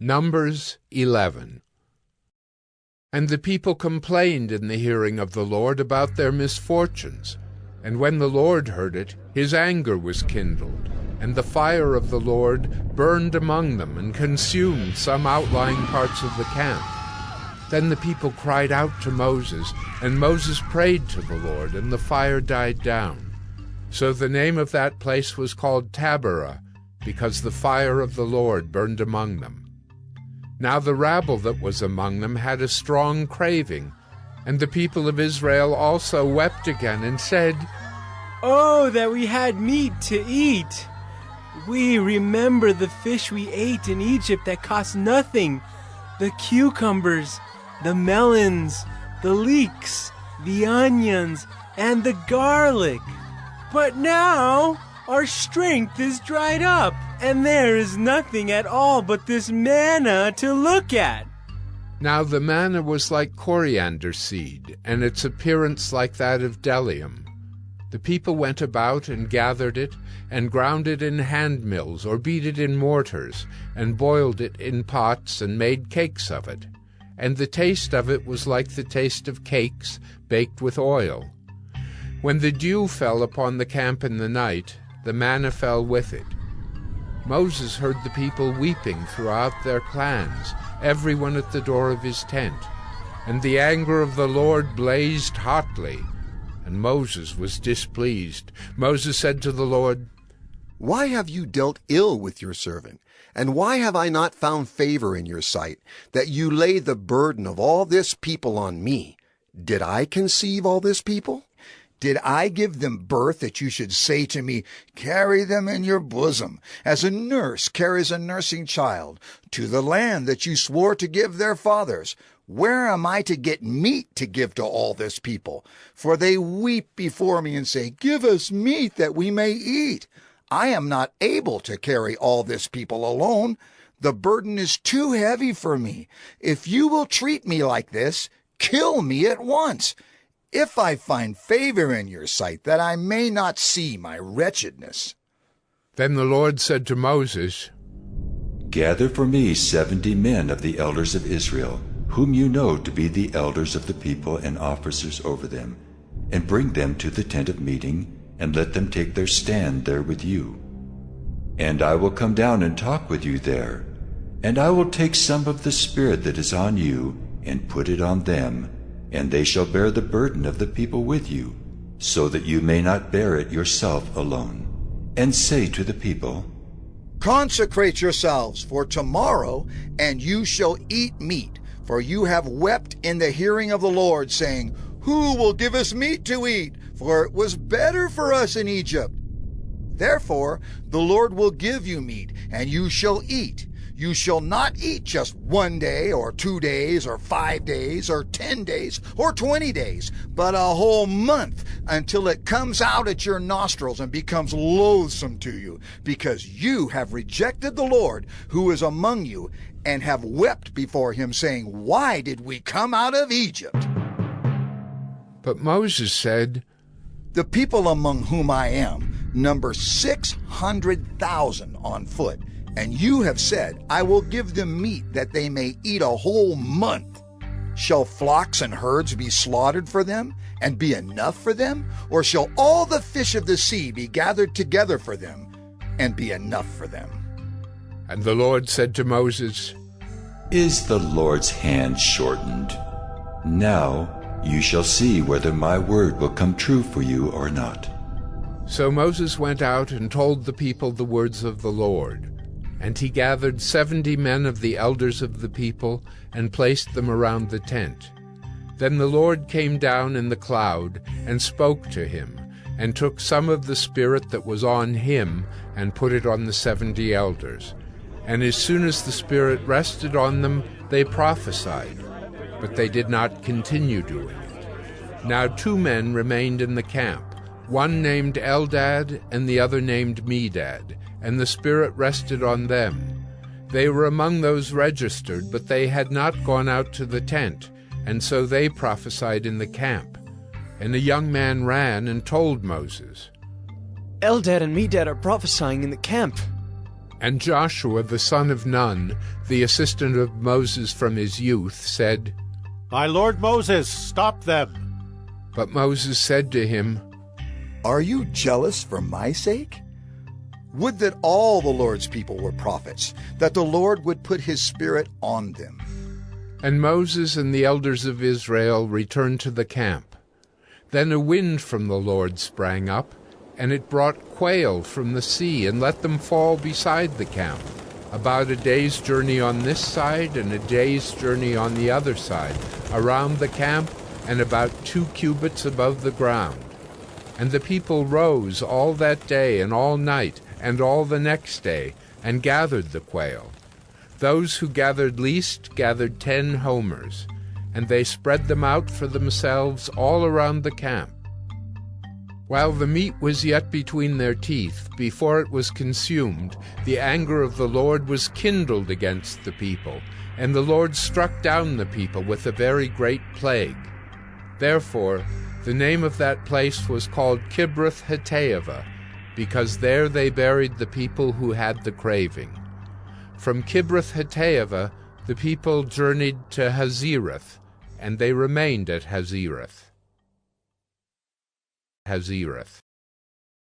Numbers 11. And the people complained in the hearing of the Lord about their misfortunes. And when the Lord heard it, his anger was kindled, and the fire of the Lord burned among them and consumed some outlying parts of the camp. Then the people cried out to Moses, and Moses prayed to the Lord, and the fire died down. So the name of that place was called Taberah, because the fire of the Lord burned among them. Now the rabble that was among them had a strong craving, and the people of Israel also wept again and said, "Oh, that we had meat to eat! We remember the fish we ate in Egypt that cost nothing, the cucumbers, the melons, the leeks, the onions, and the garlic. But now our strength is dried up, and there is nothing at all but this manna to look at." Now the manna was like coriander seed, and its appearance like that of bdellium. The people went about and gathered it, and ground it in hand mills, or beat it in mortars, and boiled it in pots, and made cakes of it. And the taste of it was like the taste of cakes baked with oil. When the dew fell upon the camp in the night, the manna fell with it. Moses heard the people weeping throughout their clans, everyone at the door of his tent. And the anger of the Lord blazed hotly, and Moses was displeased. Moses said to the Lord, "Why have you dealt ill with your servant? And why have I not found favor in your sight, that you lay the burden of all this people on me? Did I conceive all this people? Did I give them birth that you should say to me, 'Carry them in your bosom, as a nurse carries a nursing child, to the land that you swore to give their fathers'? Where am I to get meat to give to all this people? For they weep before me and say, 'Give us meat that we may eat.' I am not able to carry all this people alone. The burden is too heavy for me. If you will treat me like this, kill me at once, if I find favor in your sight, that I may not see my wretchedness." Then the Lord said to Moses, "Gather for me 70 men of the elders of Israel, whom you know to be the elders of the people and officers over them, and bring them to the tent of meeting, and let them take their stand there with you. And I will come down and talk with you there, and I will take some of the Spirit that is on you, and put it on them, and they shall bear the burden of the people with you, so that you may not bear it yourself alone. And say to the people, 'Consecrate yourselves for tomorrow, and you shall eat meat, for you have wept in the hearing of the Lord, saying, "Who will give us meat to eat? For it was better for us in Egypt." Therefore the Lord will give you meat, and you shall eat. You shall not eat just 1 day, or 2 days, or 5 days, or 10 days, or 20 days, but a whole month, until it comes out at your nostrils and becomes loathsome to you, because you have rejected the Lord who is among you, and have wept before him, saying, "Why did we come out of Egypt?" But Moses said, "The people among whom I am number 600,000 on foot, and you have said, 'I will give them meat that they may eat a whole month.' Shall flocks and herds be slaughtered for them, and be enough for them? Or shall all the fish of the sea be gathered together for them, and be enough for them?" And the Lord said to Moses, "Is the Lord's hand shortened? Now you shall see whether my word will come true for you or not." So Moses went out and told the people the words of the Lord. And he gathered 70 men of the elders of the people, and placed them around the tent. Then the Lord came down in the cloud, and spoke to him, and took some of the Spirit that was on him, and put it on the 70 elders. And as soon as the Spirit rested on them, they prophesied, but they did not continue doing it. Now 2 men remained in the camp, one named Eldad, and the other named Medad, and the Spirit rested on them. They were among those registered, but they had not gone out to the tent, and so they prophesied in the camp. And a young man ran and told Moses, "Eldad and Medad are prophesying in the camp." And Joshua the son of Nun, the assistant of Moses from his youth, said, My lord Moses, stop them. But Moses said to him, Are you jealous for my sake? Would that all the Lord's people were prophets, that the Lord would put his Spirit on them. And Moses and the elders of Israel returned to the camp. Then a wind from the Lord sprang up, and it brought quail from the sea and let them fall beside the camp, about a day's journey on this side and a day's journey on the other side, around the camp and about 2 cubits above the ground. And the people rose all that day and all night and all the next day, and gathered the quail. Those who gathered least gathered 10 homers, and they spread them out for themselves all around the camp. While the meat was yet between their teeth, before it was consumed, the anger of the Lord was kindled against the people, and the Lord struck down the people with a very great plague. Therefore the name of that place was called Kibroth-Hattaavah, because there they buried the people who had the craving. From Kibroth-Hattaavah the people journeyed to Hazerath, and they remained at Hazerath.